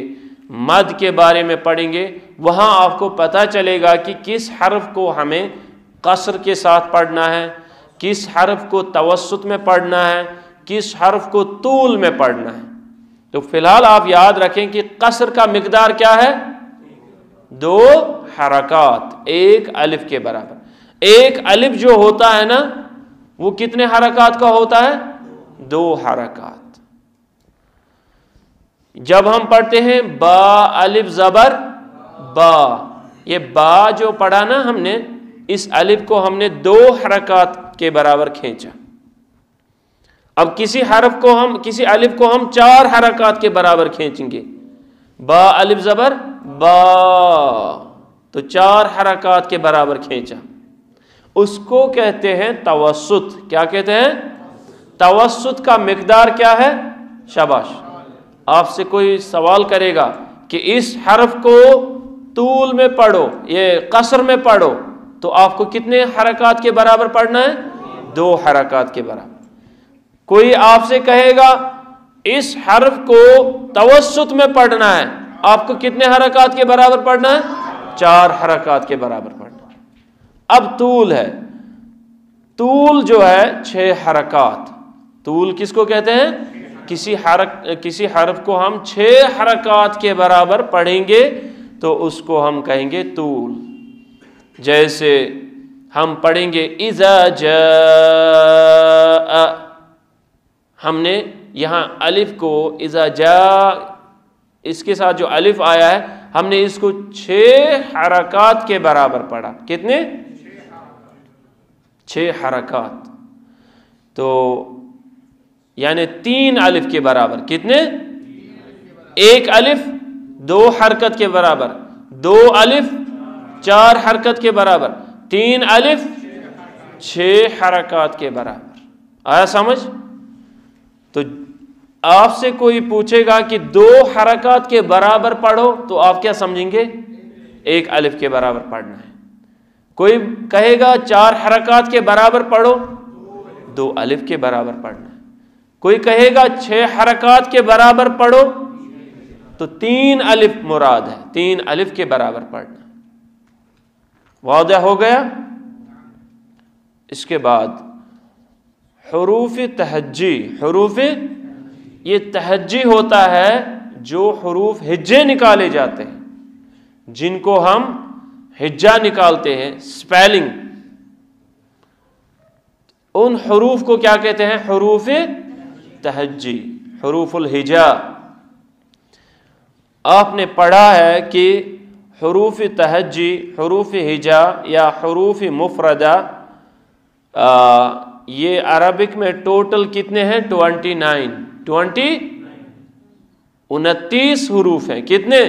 मद के बारे में पढ़ेंगे, वहाँ आपको पता चलेगा कि किस हर्फ को हमें कसर के साथ पढ़ना है, किस हर्फ को तवस्सुत में पढ़ना है, किस हर्फ को तूल में पढ़ना है। तो फिलहाल आप याद रखें कि कसर का मिकदार क्या है? दो हरकात एक अलिफ के बराबर। एक अलिफ जो होता है ना, वो कितने हरकात का होता है? दो हरकात। जब हम पढ़ते हैं बा अलिफ जबर बा, ये बा जो पढ़ा ना हमने, इस अलिफ को हमने दो हरकात के बराबर खींचा। अब किसी हरफ को हम, किसी अलिफ को हम चार हरकात के बराबर खींचेंगे। बा अलिफ जबर बा, तो चार हरकात के बराबर खींचा। उसको कहते हैं तवस्सुत। क्या कहते हैं? तवस्सुत का मिकदार क्या है? शाबाश। आपसे कोई सवाल करेगा कि इस हर्फ को तूल में पढ़ो, ये कसर में पढ़ो, तो आपको कितने हरकत के बराबर पढ़ना है? 2 हरकत के बराबर। कोई आपसे कहेगा इस हर्फ को तवस्सुत में पढ़ना है, आपको कितने हरकत के बराबर पढ़ना है? 4 हरकत के बराबर पढ़ना है। अब तूल है, तूल जो है 6 हरकत। तूल किसको कहते हैं? किसी हर्फ को हम 6 हरकत के बराबर पढ़ेंगे तो उसको हम कहेंगे तूल। जैसे हम पढ़ेंगे इज़ा जा, हमने यहाँ अलिफ को इज़ा जा, इसके साथ जो अलिफ आया है हमने इसको 6 हरकत के बराबर पढ़ा। कितने? 6 हरकत। तो यानी 3 अलिफ के बराबर। कितने? 1 अलिफ 2 हरकत के बराबर, 2 अलिफ 4 हरकत के बराबर, 3 अलिफ 6 हरकत के बराबर। आया समझ? तो आपसे कोई पूछेगा कि 2 हरकत के बराबर पढ़ो तो आप क्या समझेंगे? 1 अलिफ के बराबर पढ़ना है। कोई कहेगा 4 हरकत के बराबर पढ़ो, 2 अलिफ के बराबर पढ़ना है। कोई कहेगा 6 हरकत के बराबर पढ़ो तो 3 अलिफ मुराद है, 3 अलिफ के बराबर पढ़ना। वाज़ेह हो गया? इसके बाद हुरूफ तहज्जी। हुरूफ, ये तहज्जी होता है जो हुरूफ हिज्जे निकाले जाते हैं, जिनको हम हिज्जा निकालते हैं, स्पेलिंग। उन हुरूफ को क्या कहते हैं? हुरूफ तहज्जी, हुरूफुल हिजा। आपने पढ़ा है कि हुरूफ तहज्जी, हुरूफ हिजा या हुरूफ मुफरदा, ये अरबिक में टोटल कितने हैं? 29 हुरूफ हैं। कितने?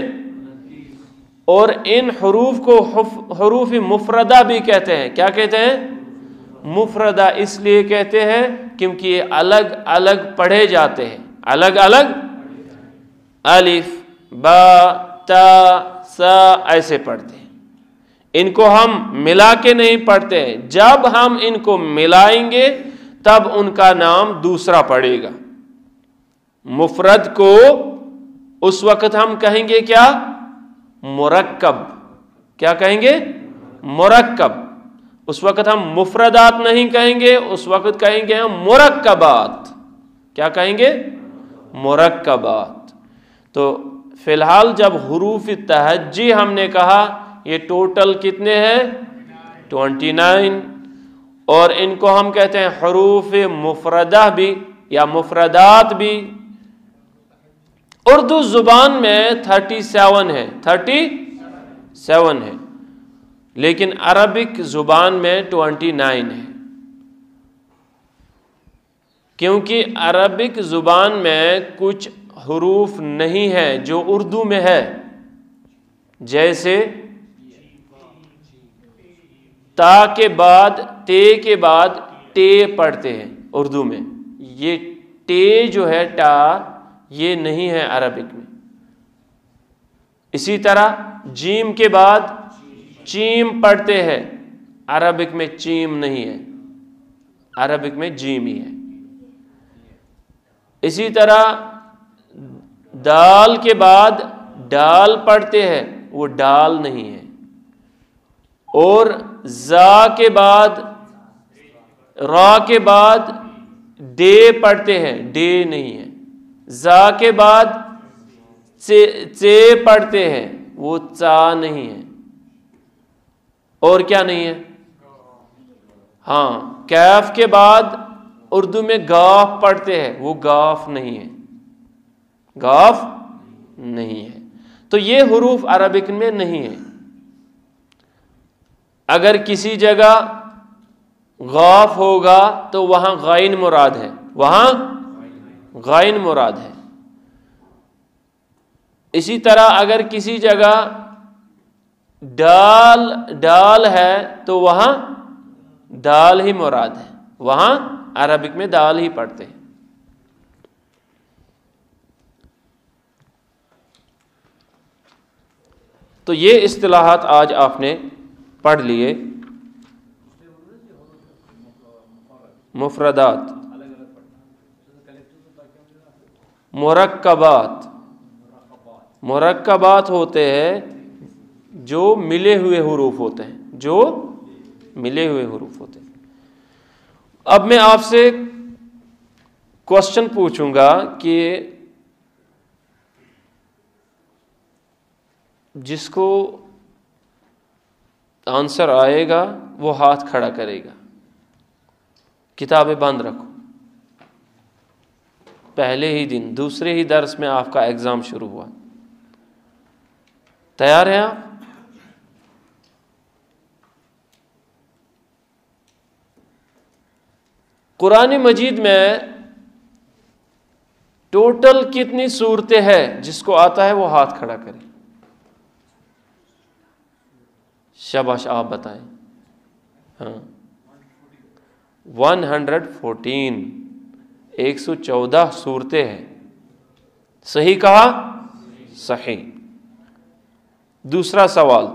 और इन हुरूफ को हुरूफ मुफरदा भी कहते हैं। क्या कहते हैं? मुफरदा इसलिए कहते हैं क्योंकि ये अलग अलग पढ़े जाते हैं, अलग अलग। अलिफ, बा, ता, सा ऐसे पढ़ते हैं। इनको हम मिला के नहीं पढ़ते हैं। जब हम इनको मिलाएंगे तब उनका नाम दूसरा पड़ेगा। मुफरद को उस वक्त हम कहेंगे क्या? मुरक्कब। क्या कहेंगे? मुरक्कब। उस वक्त हम मुफरदात नहीं कहेंगे, उस वक्त कहेंगे हम मुरक्कबात। क्या कहेंगे? मुरक्कबात। तो फिलहाल जब हुरूफ तहज्जी हमने कहा, ये टोटल कितने हैं? 29। और इनको हम कहते हैं हुरूफ मुफरदा भी या मुफरदात भी। उर्दू जुबान में 37 है, 37 है, लेकिन अरबिक जुबान में 29 है। क्योंकि अरबिक जुबान में कुछ हुरूफ नहीं है जो उर्दू में है। जैसे ता के बाद, ते के बाद टे पढ़ते हैं उर्दू में। ये टे जो है, टा, ये नहीं है अरबिक में। इसी तरह जीम के बाद चीम पढ़ते हैं, अरबिक में चीम नहीं है, अरबिक में जीम ही है। इसी तरह दाल के बाद डाल पढ़ते हैं, वो डाल नहीं है। और जा के बाद, रा के बाद डे पढ़ते हैं, डे नहीं है। जा के बाद चे पढ़ते हैं, वो चा नहीं है। और क्या नहीं है? हाँ, कैफ के बाद उर्दू में गाफ पढ़ते हैं, वो गाफ नहीं है, गाफ नहीं है। तो ये हुरूफ अरबिक में नहीं है। अगर किसी जगह गाफ होगा तो वहां गाइन मुराद है, वहां गाइन मुराद है। इसी तरह अगर किसी जगह डाल डाल है तो वहां दाल ही मुराद है, वहां अरबिक में दाल ही पढ़ते हैं। तो ये इस्तिलाहात आज आपने पढ़ लिए। मुफरदात, मुरक्कबात, मुरक्कबात होते हैं जो मिले हुए हुरूफ होते हैं, जो मिले हुए हुरूफ होते हैं। अब मैं आपसे क्वेश्चन पूछूंगा कि जिसको आंसर आएगा वो हाथ खड़ा करेगा। किताबें बंद रखो। पहले ही दिन, दूसरे ही दर्स में आपका एग्जाम शुरू हुआ। तैयार हैं आप? कुरान मजीद में टोटल कितनी सूरतें हैं? जिसको आता है वो हाथ खड़ा करे। शाबाश, आप बताएं। हाँ, 114, 114 सूरतें हैं। सही कहा? सही। दूसरा सवाल,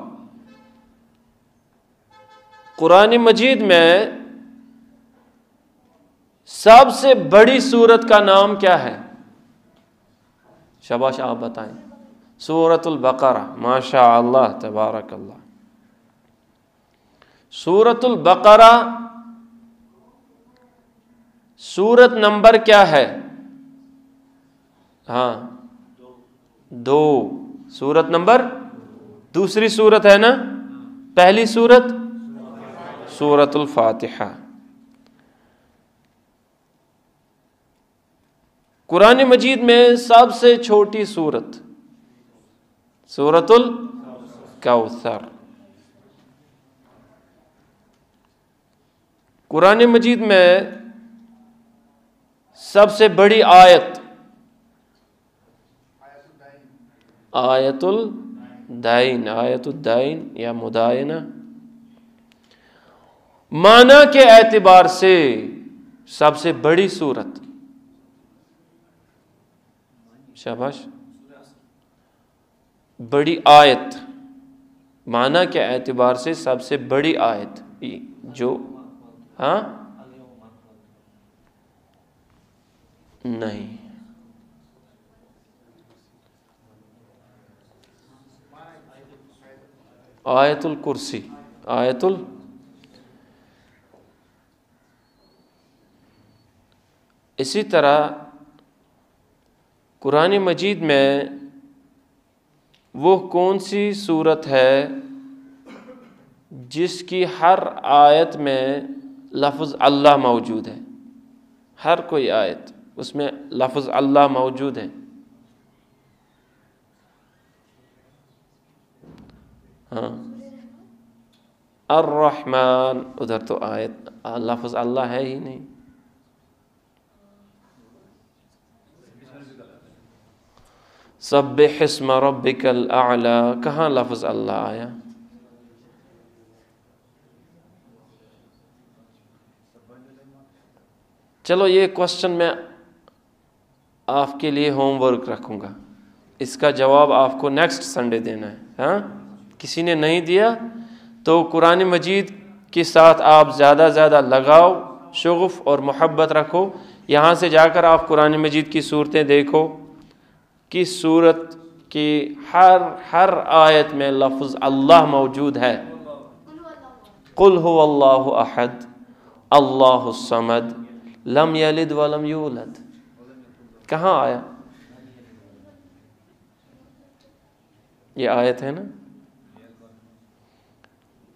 कुरान मजीद में सबसे बड़ी सूरत का नाम क्या है? शाबाश, आप बताएं। सूरतुल बकरा। माशा अल्लाह, तबारक अल्लाह। सूरतुल बकरा सूरत नंबर क्या है? हाँ, 2। सूरत नंबर, दूसरी सूरत है ना? पहली सूरत सूरतुल फातिहा। कुरान मजीद में सबसे छोटी सूरत सूरतुल कौसर। कुरान मजीद में सबसे बड़ी आयत आयतुल दाइन, आयतुल दाइन या मुदायना। माना के एतबार से सबसे बड़ी सूरत। शाबाश। बड़ी आयत, माना के एतबार से सबसे बड़ी आयत जो, हाँ, नहीं, आयतुल कुर्सी, आयतुल। इसी तरह कुरान मजीद में वो कौन सी सूरत है जिसकी हर आयत में लफ्ज़ अल्लाह मौजूद है? हर कोई आयत उसमें लफ्ज़ अल्लाह मौजूद है। हाँ, अर्रहमान, उधर तो आयत लफ्ज़ अल्लाह है ही नहीं। सब्बिह इस्म रब्बिकल अअला, कहाँ लफ्ज़ अल्लाह आया? चलो, ये क्वेश्चन मैं आपके लिए होमवर्क रखूँगा, इसका जवाब आपको नेक्स्ट संडे देना है। हाँ, किसी ने नहीं दिया तो कुरान मजीद के साथ आप ज़्यादा ज़्यादा लगाव, शगुफ़ और मोहब्बत रखो। यहाँ से जाकर आप कुरान मजीद की सूरतें देखो कि सूरत की हर आयत में लफ्ज़ अल्लाह मौजूद है। कुल हुवल्लाहु अहद, अल्लाहुस समद, लम यलिद वलम यूलद। कहाँ आया? ये आयत है ना?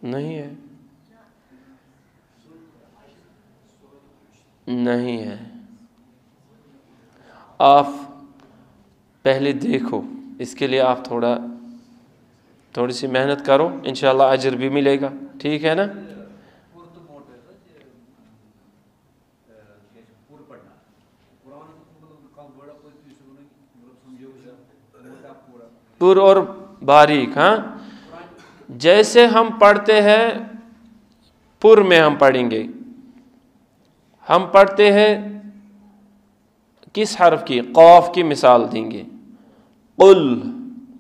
नहीं है, नहीं है। आप पहले देखो, इसके लिए आप थोड़ी सी मेहनत करो, इंशाअल्लाह अजर भी मिलेगा। ठीक है ना? पूर और बारीक। हाँ, जैसे हम पढ़ते हैं पुर में हम पढ़ेंगे। हम पढ़ते हैं किस हर्फ की? कौफ की मिसाल देंगे। कुल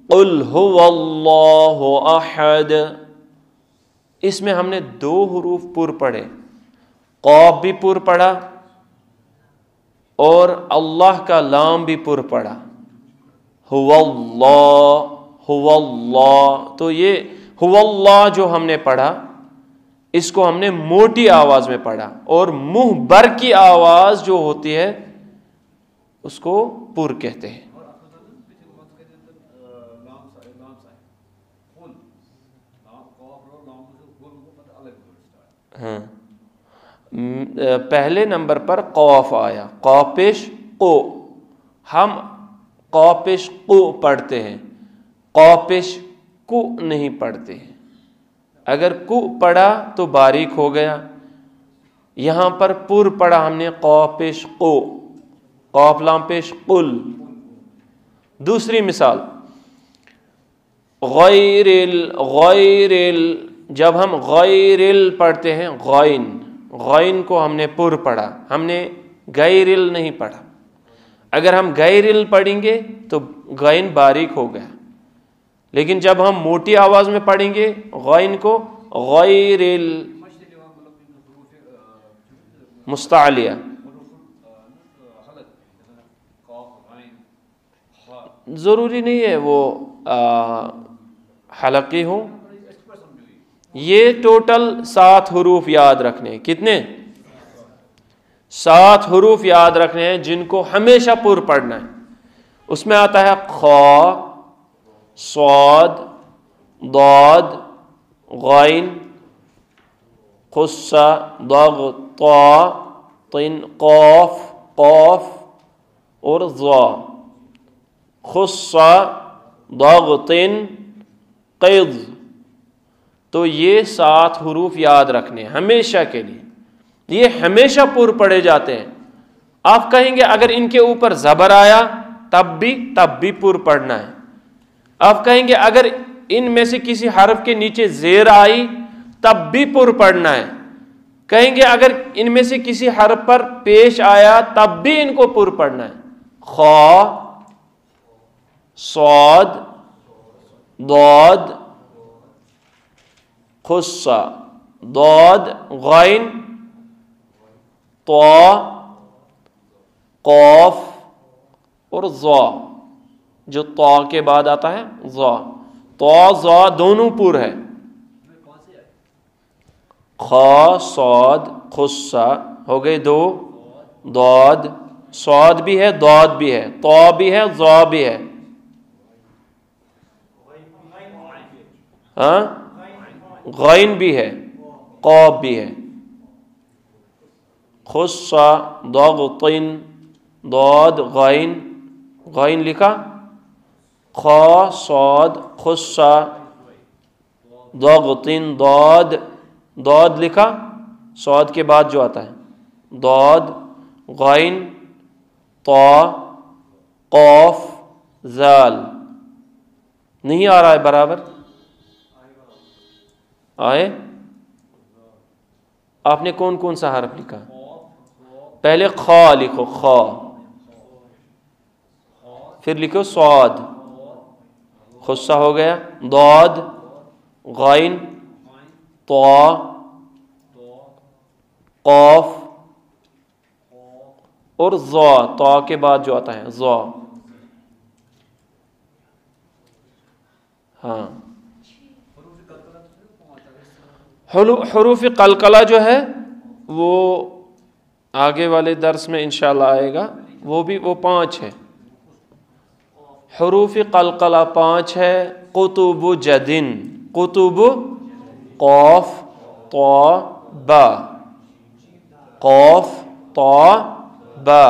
कुल हुवल्लाहु अहद, इसमें हमने 2 हुरूफ पुर पढ़े, कौफ भी पुर पढ़ा और अल्लाह का लाम भी पुर पढ़ा, हुवल्लाह हुवल्लाह। तो ये हुवल्लाह जो हमने पढ़ा, इसको हमने मोटी आवाज में पढ़ा, और मुंह भर की आवाज जो होती है उसको पुर कहते हैं। हाँ, पहले नंबर पर कौफ आया, कौपेश को, हम कौपेश को पढ़ते हैं, कौपेश को नहीं पढ़ते हैं। अगर कु पढ़ा तो बारीक हो गया, यहाँ पर पुर पढ़ा हमने, कौपेश को, कौफ लाम पेश कुल। दूसरी मिसाल, गैरिल गैरिल, जब हम गैरिल पढ़ते हैं, गैन, गैन को हमने पुर पढ़ा, हमने गैरिल नहीं पढ़ा। अगर हम गैरिल पढ़ेंगे तो गैन बारीक हो गया, लेकिन जब हम मोटी आवाज में पढ़ेंगे गैन को, गैरिल मुस्तालिया, जरूरी नहीं है वो हलकी हो। ये टोटल 7 हुरूफ याद रखने, कितने? 7 हुरूफ याद रखने हैं जिनको हमेशा पुर पढ़ना है। उसमें आता है खा, सौद, दाद, गैन, खुस्सा, दग, ता, तिन, कौफ, कौफ और ज़ा। खुस्सा, दग, तिन, क़िज़। तो ये 7 हुरूफ याद रखने हमेशा के लिए, ये हमेशा पुर पढ़े जाते हैं। आप कहेंगे अगर इनके ऊपर ज़बर आया तब भी पुर पढ़ना है। आप कहेंगे अगर इनमें से किसी हर्फ के नीचे ज़ेर आई तब भी पुर पढ़ना है। कहेंगे अगर इनमें से किसी हर्फ पर पेश आया तब भी इनको पुर पढ़ना है। खा, सौद, दाद, खुस्सा, दाद, गैन, ता, कौफ और ज़ा। जो ता के बाद आता है ज़ा, ता ज़ा दोनों पुर है। खा, सौद, खुस्सा हो गए 2, दाद, सौद भी है, दाद भी है, ता भी है, ज़ा भी है। हाँ, गैन भी है, कौफ भी है। खुस्सा, दग, तिन, दाद, गैन, गैन लिखा, खा, सौद, खुस्सा, दग, तिन, दाद, दाद लिखा, सौद के बाद जो आता है दाद, गैन, ता, कौफ, जाल। नहीं आ रहा है बराबर? आए? आपने कौन कौन सा हर्फ लिखा? पहले खा लिखो, खा, फिर लिखो सौद, खुस्सा हो गया, दाद, गैन, ता, कौफ और ज़ा। ता के बाद जो आता है ज़ा। हाँ, हुरूफ कलकला जो है वो आगे वाले दर्स में इंशाल्लाह आएगा। वो 5 है। हुरूफ कलकला 5 है। कुतुब जदिन, कुतुब, कौफ, ता, बा, कौफ, ता, बा,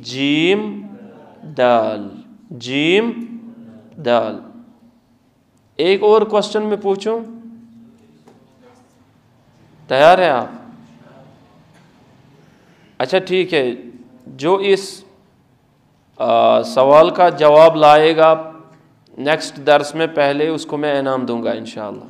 जीम, दाल, जीम, दाल। एक और क्वेश्चन में पूछूं, तैयार है आप? अच्छा ठीक है, जो इस सवाल का जवाब लाएगा नेक्स्ट दर्स में पहले, उसको मैं इनाम दूंगा इंशाअल्लाह।